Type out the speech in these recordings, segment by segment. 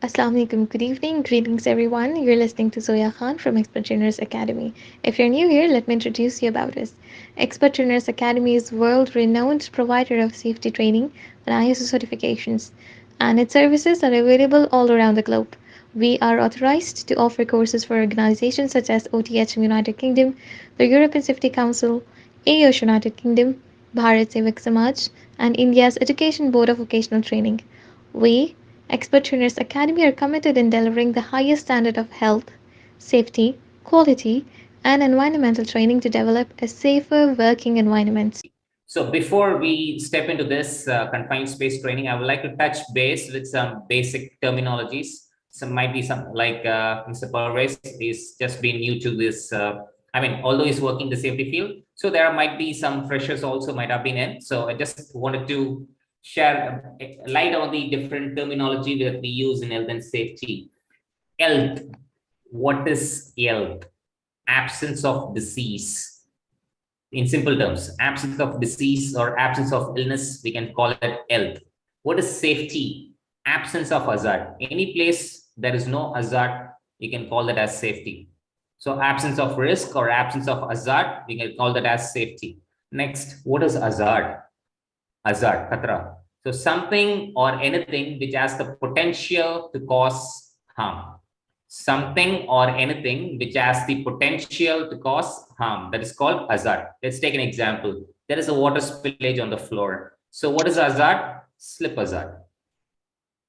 Assalamu alaikum. Good evening. Greetings, everyone. You're listening to Zoya Khan from Expert Trainers Academy. If you're new here, let me introduce you about us. Expert Trainers Academy is world-renowned provider of safety training and ISO certifications, and its services are available all around the globe. We are authorized to offer courses for organizations such as OTH in United Kingdom, the European Safety Council, AOSH United Kingdom, Bharat Sevak Samaj, and India's Education Board of Vocational Training. We, Expert Trainers Academy, are committed in delivering the highest standard of health, safety, quality, and environmental training to develop a safer working environment. So before we step into this confined space training, I would like to touch base with some basic terminologies. Some might be some like Mr. Pervez is just being new to this. Although he's working the safety field, so there might be some freshers also might have been in. So I just wanted to share light on the different terminology that we use in health and safety. Health. What is health? Absence of disease. In simple terms, absence of disease or absence of illness, we can call it health. What is safety? Absence of hazard. Any place there is no hazard, we can call that as safety. So absence of risk or absence of hazard, we can call that as safety. Next, what is hazard? Hazard, khatra. So something or anything which has the potential to cause harm. Something or anything which has the potential to cause harm. That is called hazard. Let's take an example. There is a water spillage on the floor. So what is hazard? Slip hazard.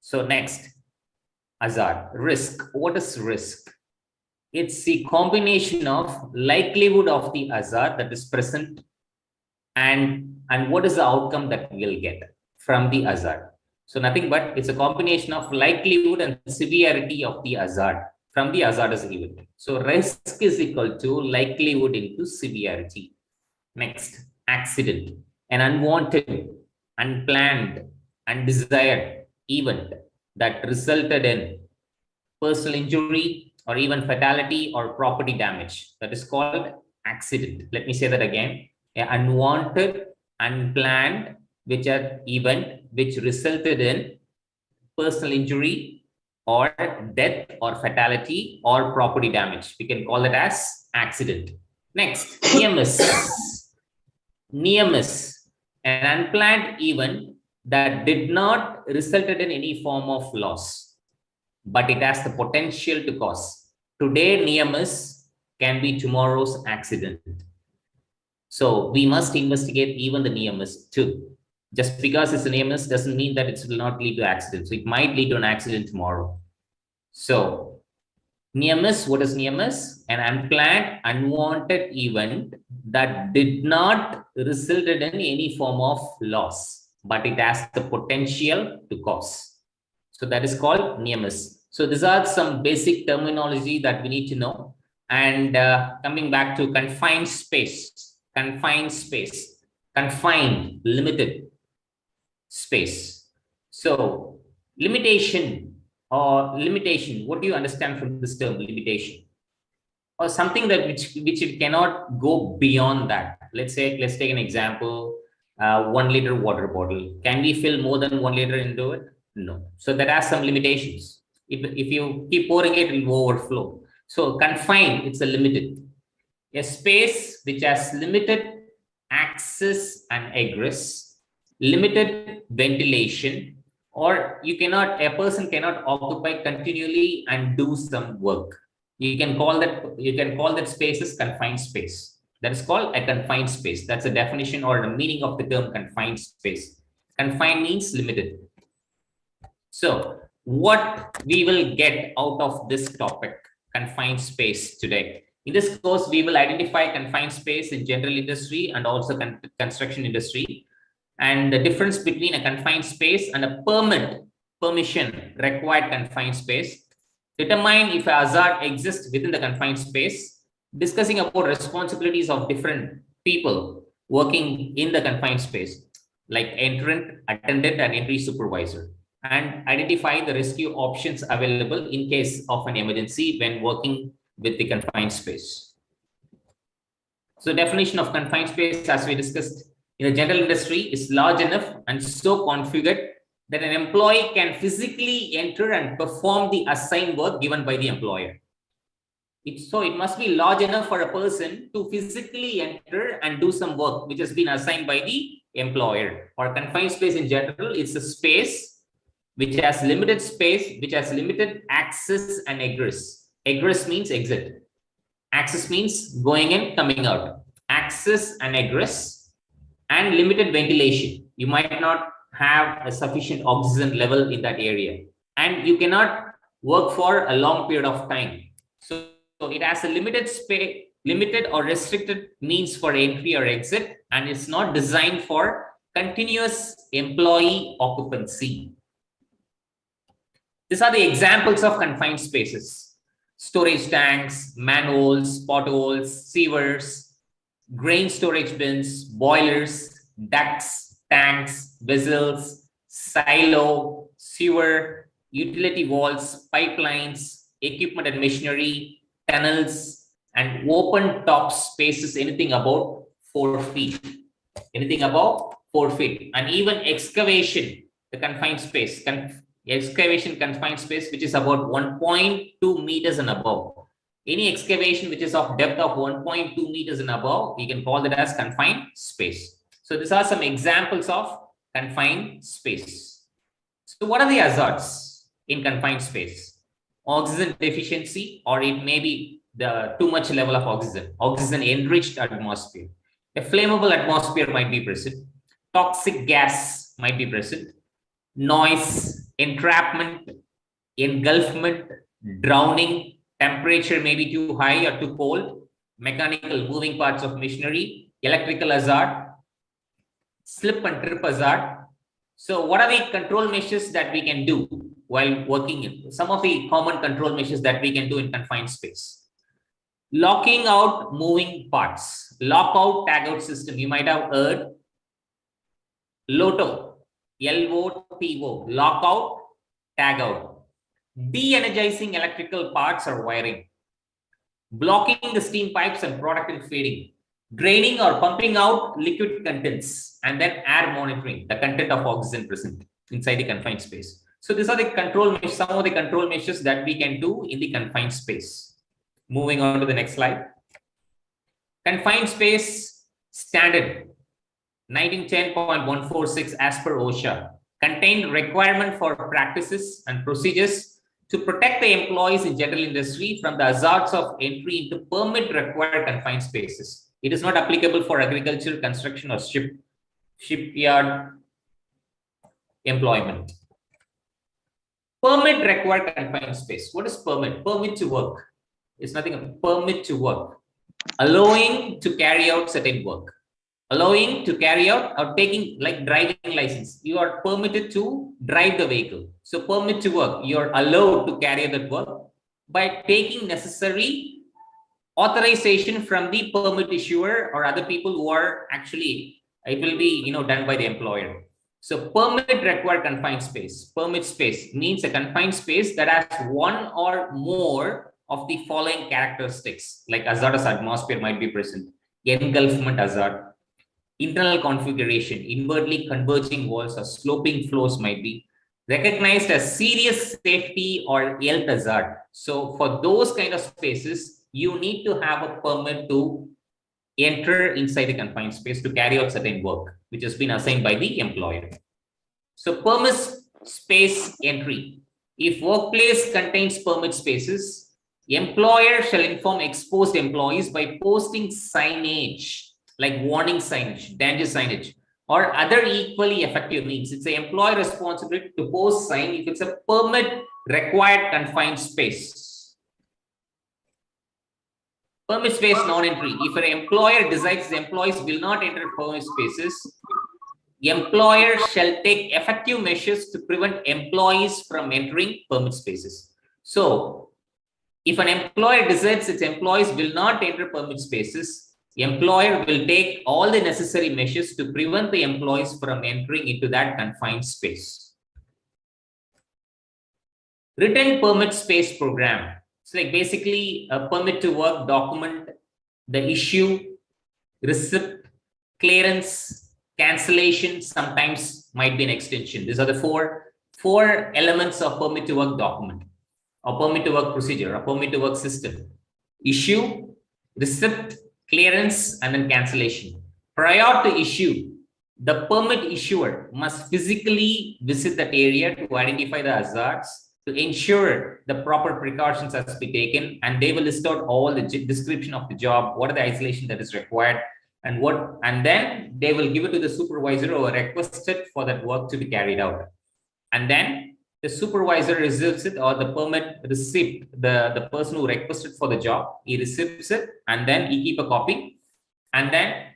So next, hazard. Risk. What is risk? It's the combination of likelihood of the hazard that is present and what is the outcome that we'll get from the hazard. So nothing but it's a combination of likelihood and severity of the hazard from the hazardous event. So risk is equal to likelihood into severity. Next, accident. An unwanted, unplanned, undesired event that resulted in personal injury or even fatality or property damage. That is called accident. Let me say that again. An unwanted, unplanned, which are event which resulted in personal injury or death or fatality or property damage. We can call it as accident. Next, near miss. Near miss, an unplanned event that did not resulted in any form of loss, but it has the potential to cause. Today, near miss can be tomorrow's accident. So we must investigate even the near miss too. Just because it's a near miss doesn't mean that it will not lead to accident. So it might lead to an accident tomorrow. So near miss, what is near miss? An unplanned, unwanted event that did not resulted in any form of loss, but it has the potential to cause. So that is called near miss. So these are some basic terminology that we need to know. And coming back to confined space, confined, limited space. So limitation, what do you understand from this term, limitation? Or something that which it cannot go beyond that. Let's take an example, 1 liter water bottle. Can we fill more than 1 liter into it? No. So that has some limitations. If you keep pouring it, it will overflow. So confined, it's a limited. A space which has limited access and egress, limited ventilation, or a person cannot occupy continually and do some work. You can call that space as confined space. That is called a confined space. That's a definition or the meaning of the term confined space. Confined means limited. So what we will get out of this topic, confined space, today? In this course, we will identify confined space in general industry and also construction industry, and the difference between a confined space and a permission required confined space. Determine if a hazard exists within the confined space. Discussing about responsibilities of different people working in the confined space, like entrant, attendant, and entry supervisor, and identify the rescue options available in case of an emergency when working with the confined space. So definition of confined space, as we discussed, in the general industry, is large enough and so configured that an employee can physically enter and perform the assigned work given by the employer. So it must be large enough for a person to physically enter and do some work which has been assigned by the employer. Or confined space in general, it's a space which has limited space, which has limited access and egress. Egress means exit. Access means going in, coming out. Access and egress, and limited ventilation. You might not have a sufficient oxygen level in that area, and you cannot work for a long period of time. So it has a limited space, limited or restricted means for entry or exit, and it's not designed for continuous employee occupancy. These are the examples of confined spaces: storage tanks, manholes, potholes, sewers, grain storage bins, boilers, ducts, tanks, vessels, silo, sewer, utility walls, pipelines, equipment and machinery, tunnels, and open top spaces, anything about 4 feet. Anything above 4 feet. And even excavation, the confined space, excavation confined space, which is about 1.2 meters and above. Any excavation which is of depth of 1.2 meters and above, we can call that as confined space. So these are some examples of confined space. So what are the hazards in confined space? Oxygen deficiency, or it may be the too much level of oxygen enriched atmosphere. A flammable atmosphere might be present. Toxic gas might be present. Noise, entrapment, engulfment, drowning. Temperature may be too high or too cold. Mechanical moving parts of machinery. Electrical hazard. Slip and trip hazard. So what are the control measures that we can do while working in? Some of the common control measures that we can do in confined space. Locking out moving parts. Lockout tagout system. You might have heard. LOTO. LOTO. Lockout tagout. De-energizing electrical parts or wiring. Blocking the steam pipes and product and feeding. Draining or pumping out liquid contents, and then air monitoring the content of oxygen present inside the confined space. So these are the control measures, some of the control measures that we can do in the confined space. Moving on to the next slide. Confined space standard 1910.146 as per OSHA contained requirement for practices and procedures to protect the employees in general industry from the hazards of entry into permit required confined spaces. It is not applicable for agriculture, construction, or shipyard employment. Permit required confined space. What is permit? Permit to work. It's nothing of permit to work. Allowing to carry out certain work. Allowing to carry out or taking, like driving license. You are permitted to drive the vehicle. So permit to work. You are allowed to carry out that work by taking necessary authorization from the permit issuer or other people who are actually, it will be done by the employer. So permit required confined space. Permit space means a confined space that has one or more of the following characteristics, like hazardous atmosphere might be present, engulfment hazard, internal configuration, inwardly converging walls or sloping floors might be recognized as serious safety or health hazard. So for those kind of spaces, you need to have a permit to enter inside the confined space to carry out certain work, which has been assigned by the employer. So permit space entry. If workplace contains permit spaces, employer shall inform exposed employees by posting signage, like warning signage, danger signage, or other equally effective means. It's the employer responsibility to post sign if it's a permit required confined space. Permit space non-entry. If an employer decides the employees will not enter permit spaces, employer shall take effective measures to prevent employees from entering permit spaces. So, if an employer decides its employees will not enter permit spaces, employer will take all the necessary measures to prevent the employees from entering into that confined space. Written permit space program. It's like basically a permit to work document, the issue, receipt, clearance, cancellation sometimes might be an extension. These are the four elements of permit to work document, or permit to work procedure, or permit to work system: issue, receipt, clearance, and then cancellation. Prior to issue, the permit issuer must physically visit that area to identify the hazards, to ensure the proper precautions has to be taken, and they will list out all the description of the job, what are the isolation that is required, and then they will give it to the supervisor who requested for that work to be carried out. And then the supervisor receives it, or the permit receipt, the person who requested for the job, he receives it, and then he keep a copy, and then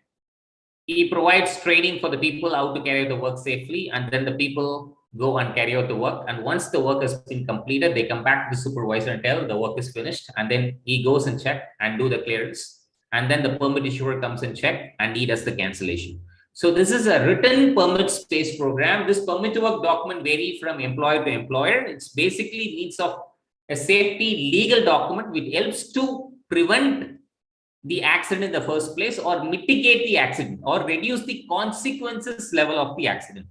he provides training for the people how to carry out the work safely, and then the people go and carry out the work. And once the work has been completed, they come back to the supervisor and tell the work is finished, and then he goes and check and do the clearance, and then the permit issuer comes and check and he does the cancellation. So this is a written permit space program. This permit to work document vary from employer to employer. It's basically means of a safety legal document which helps to prevent the accident in the first place, or mitigate the accident, or reduce the consequences level of the accident.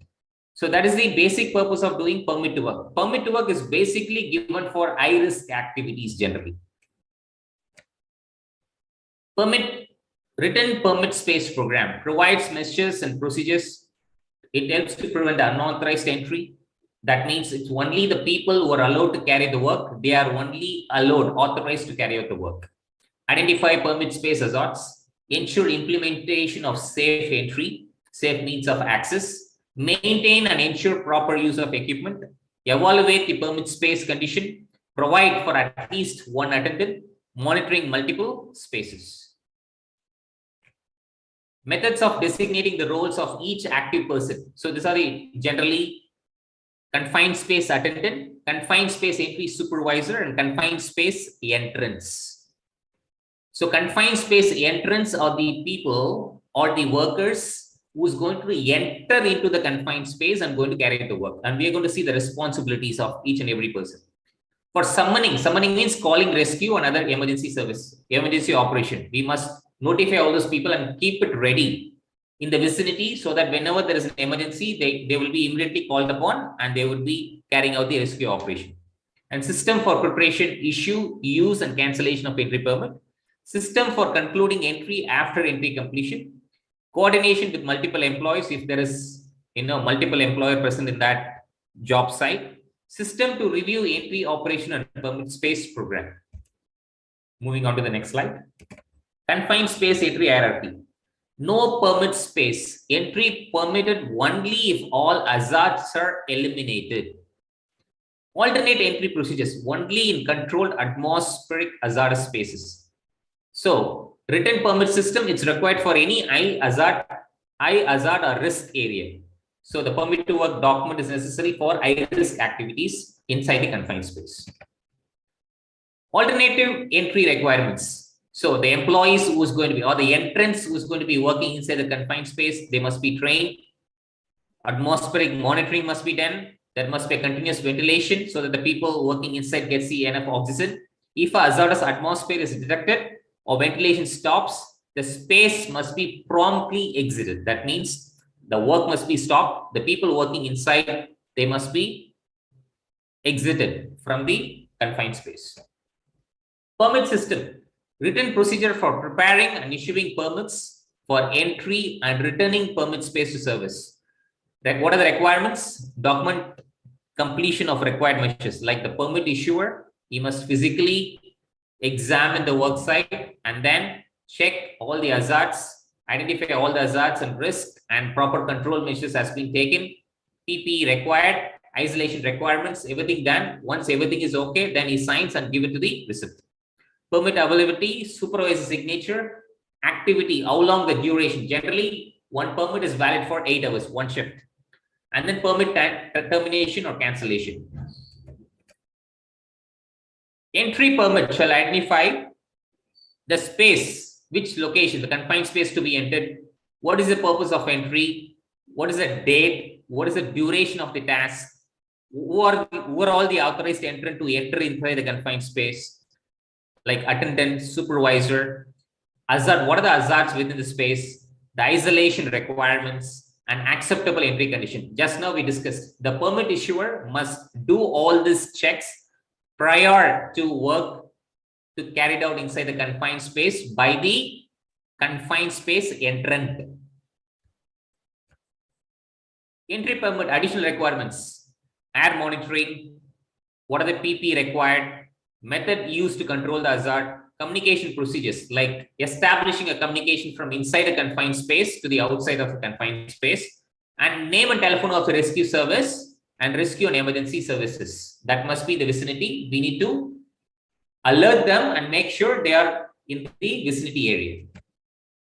So that is the basic purpose of doing permit to work. Permit to work is basically given for high risk activities generally. Written permit space program provides measures and procedures. It helps to prevent unauthorized entry. That means it's only the people who are allowed to carry the work. They are only allowed, authorized to carry out the work. Identify permit space hazards, ensure implementation of safe entry, safe means of access, maintain and ensure proper use of equipment, evaluate the permit space condition, provide for at least one attendant, monitoring multiple spaces. Methods of designating the roles of each active person. So these are the generally confined space attendant, confined space entry supervisor, and confined space entrance. So confined space entrance are the people or the workers who's going to enter into the confined space and going to carry the work. And we are going to see the responsibilities of each and every person. For summoning means calling rescue and other emergency service, emergency operation. We must notify all those people and keep it ready in the vicinity, so that whenever there is an emergency, they will be immediately called upon and they will be carrying out the rescue operation. And system for preparation, issue, use, and cancellation of entry permit. System for concluding entry after entry completion. Coordination with multiple employees if there is multiple employer present in that job site. System to review entry operation and permit space program. Moving on to the next slide. Confined space entry hierarchy. No permit space. Entry permitted only if all hazards are eliminated. Alternate entry procedures only in controlled atmospheric hazardous spaces. So written permit system, it's required for any high hazard or risk area. So the permit to work document is necessary for high risk activities inside the confined space. Alternative entry requirements. So the employees who's going to be, or the entrants who's going to be working inside the confined space, they must be trained. Atmospheric monitoring must be done. There must be a continuous ventilation so that the people working inside get enough oxygen. If a hazardous atmosphere is detected or ventilation stops, the space must be promptly exited. That means the work must be stopped. The people working inside, they must be exited from the confined space. Permit system. Written procedure for preparing and issuing permits for entry and returning permit space to service. What are the requirements? Document completion of required measures, like the permit issuer, he must physically examine the work site and then check all the hazards, identify all the hazards and risks, and proper control measures has been taken. PPE required, isolation requirements, everything done. Once everything is okay, then he signs and give it to the receipt. Permit availability, supervisor signature, activity, how long the duration. Generally, one permit is valid for 8 hours, one shift. And then permit termination or cancellation. Entry permit shall identify the space, which location, the confined space to be entered, what is the purpose of entry, what is the date, what is the duration of the task, who are all the authorized entrant to enter inside the confined space, like attendant, supervisor, hazard, what are the hazards within the space, the isolation requirements, an acceptable entry condition. Just now we discussed the permit issuer must do all these checks prior to work to carried out inside the confined space by the confined space entrant. Entry permit additional requirements: air monitoring, what are the PP required, method used to control the hazard, communication procedures like establishing a communication from inside a confined space to the outside of a confined space, and name and telephone of the rescue service and rescue and emergency services. That must be the vicinity. We need to alert them and make sure they are in the vicinity area.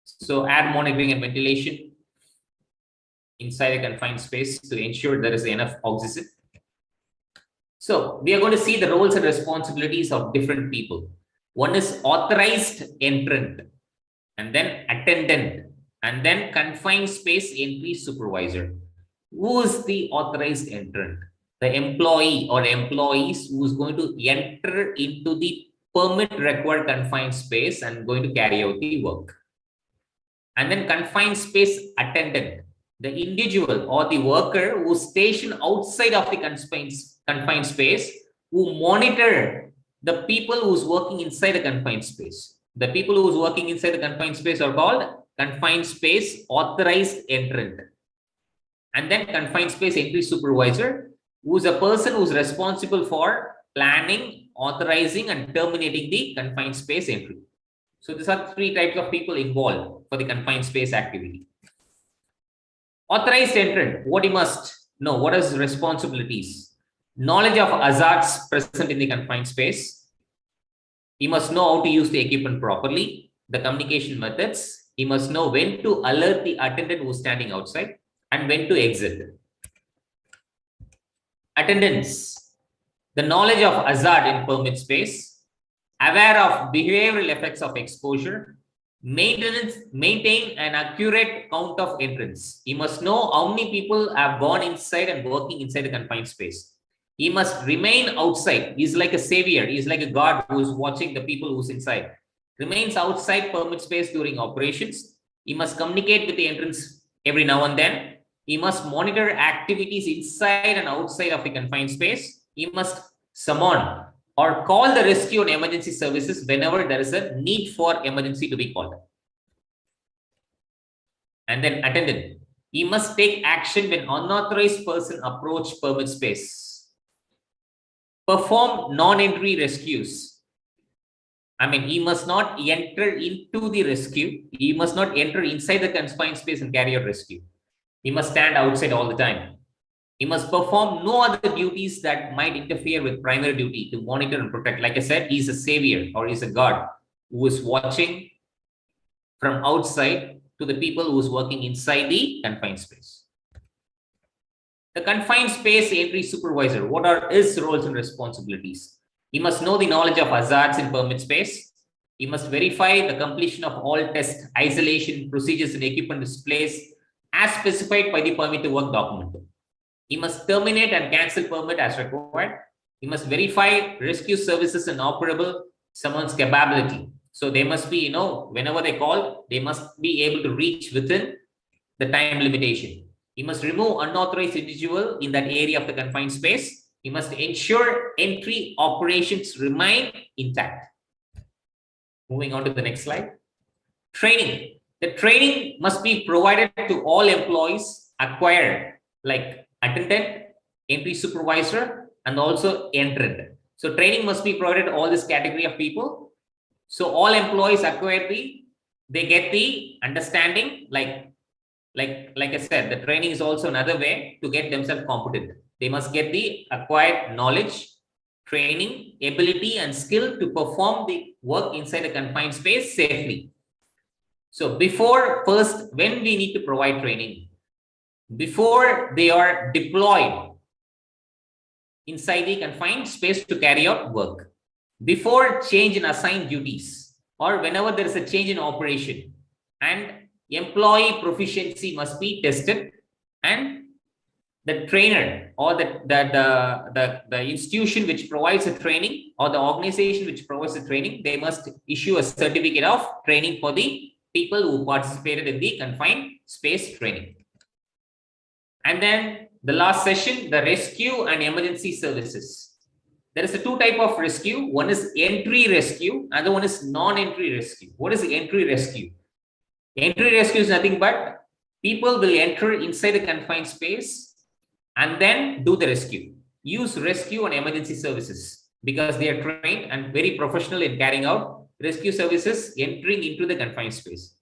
So air monitoring and ventilation inside a confined space to ensure there is enough oxygen. So we are going to see the roles and responsibilities of different people. One is authorized entrant, and then attendant, and then confined space entry supervisor. Who is the authorized entrant? The employee or employees who is going to enter into the permit required confined space and going to carry out the work. And then confined space attendant, the individual or the worker who is stationed outside of the confined space, who monitor the people who's working inside the confined space. The people who's working inside the confined space are called confined space authorized entrant. And then confined space entry supervisor, who's a person who's responsible for planning, authorizing, and terminating the confined space entry. So these are three types of people involved for the confined space activity. Authorized entrant, what he must know, what is responsibilities? Knowledge of hazards present in the confined space. He must know how to use the equipment properly, the communication methods. He must know when to alert the attendant who's standing outside and when to exit. Attendance, the knowledge of hazard in permit space, aware of behavioral effects of exposure, maintain an accurate count of entrants. He must know how many people have gone inside and working inside the confined space. He must remain outside. He's like a savior. He's like a guard who's watching the people who's inside. Remains outside permit space during operations. He must communicate with the entrants every now and then. He must monitor activities inside and outside of the confined space. He must summon or call the rescue and emergency services whenever there is a need for emergency to be called. And then attendant, he must take action when unauthorized person approach permit space. Perform non-entry rescues. I mean, he must not enter into the rescue. He must not enter inside the confined space and carry out rescue. He must stand outside all the time. He must perform no other duties that might interfere with primary duty to monitor and protect. Like I said, he's a savior or he's a guard who is watching from outside to the people who is working inside the confined space. The confined space entry supervisor, what are his roles and responsibilities? He must know the knowledge of hazards in permit space. He must verify the completion of all test, isolation, procedures, and equipment displays as specified by the permit to work document. He must terminate and cancel permit as required. He must verify rescue services and operable someone's capability. So they must be, whenever they call, they must be able to reach within the time limitation. He must remove unauthorized individual in that area of the confined space. He must ensure entry operations remain intact. Moving on to the next slide. Training. The training must be provided to all employees acquired, like attendant, entry supervisor, and also entrant. So training must be provided to all this category of people. So all employees acquire they get the understanding, like I said, the training is also another way to get themselves competent. They must get the acquired knowledge, training, ability, and skill to perform the work inside a confined space safely. So when we need to provide training, before they are deployed inside the confined space to carry out work, before change in assigned duties, or whenever there is a change in operation, and employee proficiency must be tested, and the trainer or the institution which provides the training or the organization which provides the training, they must issue a certificate of training for the people who participated in the confined space training. And then the last session, the rescue and emergency services. There is a two type of rescue. One is entry rescue, other one is non-entry rescue. What is entry rescue? Entry rescue is nothing but people will enter inside the confined space and then do the rescue. Use rescue and emergency services because they are trained and very professional in carrying out rescue services entering into the confined space.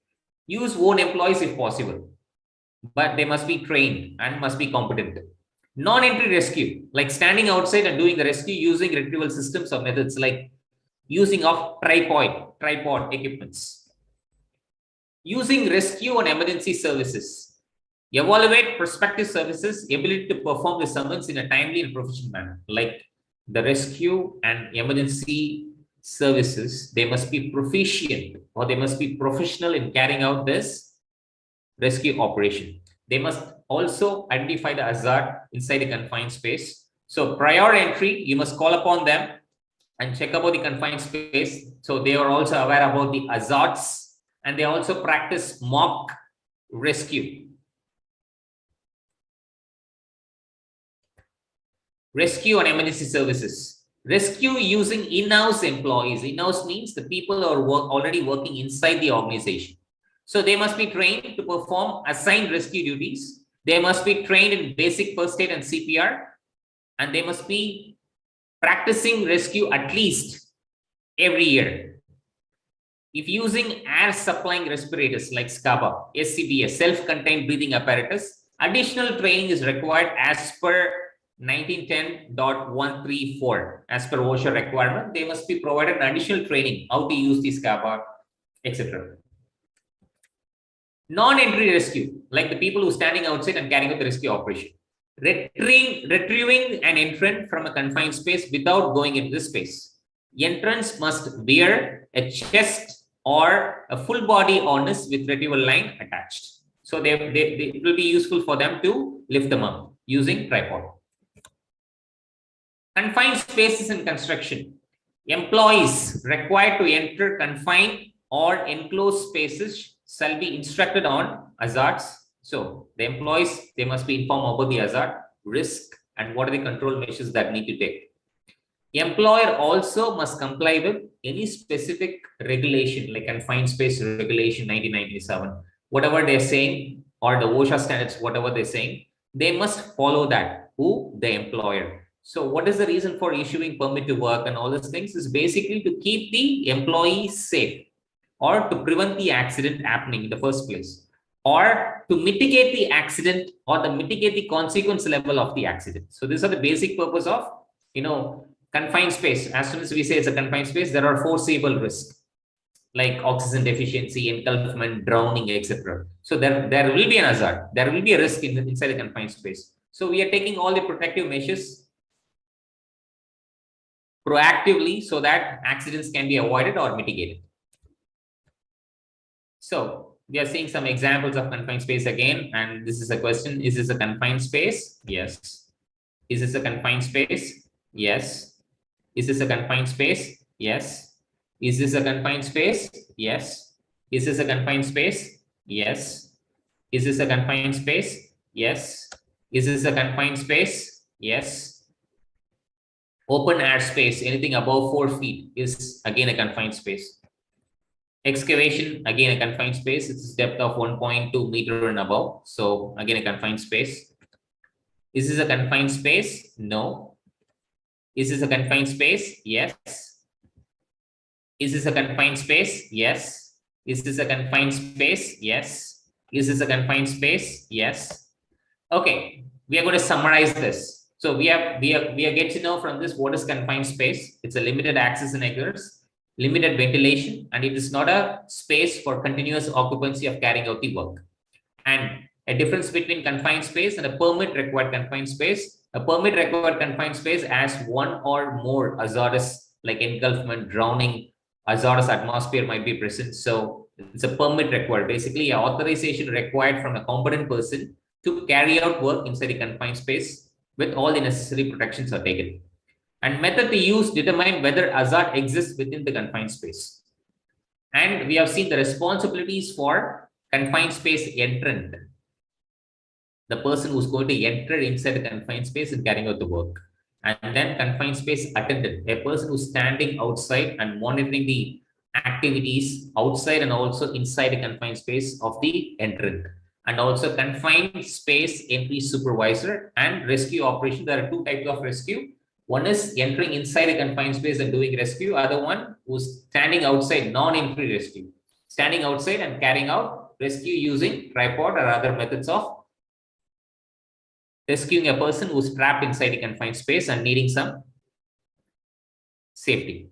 Use own employees if possible, but they must be trained and must be competent. Non-entry rescue, like standing outside and doing the rescue using retrieval systems or methods like using of tripod equipments. Using rescue and emergency services. Evaluate prospective services ability to perform the summons in a timely and professional manner. Like the rescue and emergency services, they must be proficient or they must be professional in carrying out this rescue operation. They must also identify the hazard inside the confined space. So prior entry, you must call upon them and check about the confined space. So they are also aware about the hazards and they also practice mock rescue. Rescue and emergency services. Rescue using in-house employees. In-house means the people are already working inside the organization. So they must be trained to perform assigned rescue duties. They must be trained in basic first aid and CPR. And they must be practicing rescue at least every year. If using air supplying respirators like SCABA, SCBA, self-contained breathing apparatus, additional training is required as per 1910.134. As per OSHA requirement, they must be provided additional training how to use the SCABA, etc. Non-entry rescue, like the people who are standing outside and carrying out the rescue operation. Retrieving an entrant from a confined space without going into the space. Entrants must wear a chest or a full body harness with retrieval line attached. So it will be useful for them to lift them up using tripod. Confined spaces in construction. Employees required to enter confined or enclosed spaces shall be instructed on hazards. So the employees, they must be informed about the hazard, risk, and what are the control measures that need to take. Employer also must comply with any specific regulation like confined space regulation 1997, whatever they're saying, or the OSHA standards, whatever they're saying, they must follow that. Who? The employer. So what is the reason for issuing permit to work and all these things is basically to keep the employee safe or to prevent the accident happening in the first place or to mitigate the accident or the mitigate the consequence level of the accident. So these are the basic purpose of, confined space. As soon as we say it's a confined space, there are foreseeable risks like oxygen deficiency, engulfment, drowning, etc. So there will be an hazard. There will be a risk inside the confined space. So we are taking all the protective measures proactively so that accidents can be avoided or mitigated. So we are seeing some examples of confined space again, and this is a question: is this a confined space? Yes. Is this a confined space? Yes. Is this a confined space? Yes. Is this a confined space? Yes. Is this a confined space? Yes. Is this a confined space? Yes. Is this a confined space? Yes. Open air space, anything above 4 feet is again a confined space. Excavation, again a confined space. It's depth of 1.2 meter and above. So again a confined space. Is this a confined space? No. Is this a confined space? Yes. Is this a confined space? Yes. Is this a confined space? Yes. Is this a confined space? Yes. Okay, we are going to summarize this. So we are get to know from this what is confined space. It's a limited access and egress, limited ventilation, and it is not a space for continuous occupancy of carrying out the work. And a difference between confined space and a permit required confined space. A permit required confined space has one or more hazardous like engulfment, drowning, hazardous atmosphere might be present. So it's a permit required, basically an authorization required from a competent person to carry out work inside the confined space with all the necessary protections are taken. And method to use determine whether hazard exists within the confined space. And we have seen the responsibilities for confined space entrant. the person who's going to enter inside the confined space and carrying out the work. And then confined space attendant, a person who's standing outside and monitoring the activities outside and also inside the confined space of the entrant. And also confined space entry supervisor and rescue operation. There are two types of rescue. One is entering inside a confined space and doing rescue. Other one who's standing outside, non-entry rescue, standing outside and carrying out rescue using tripod or other methods of rescuing a person who's trapped inside a confined space and needing some safety.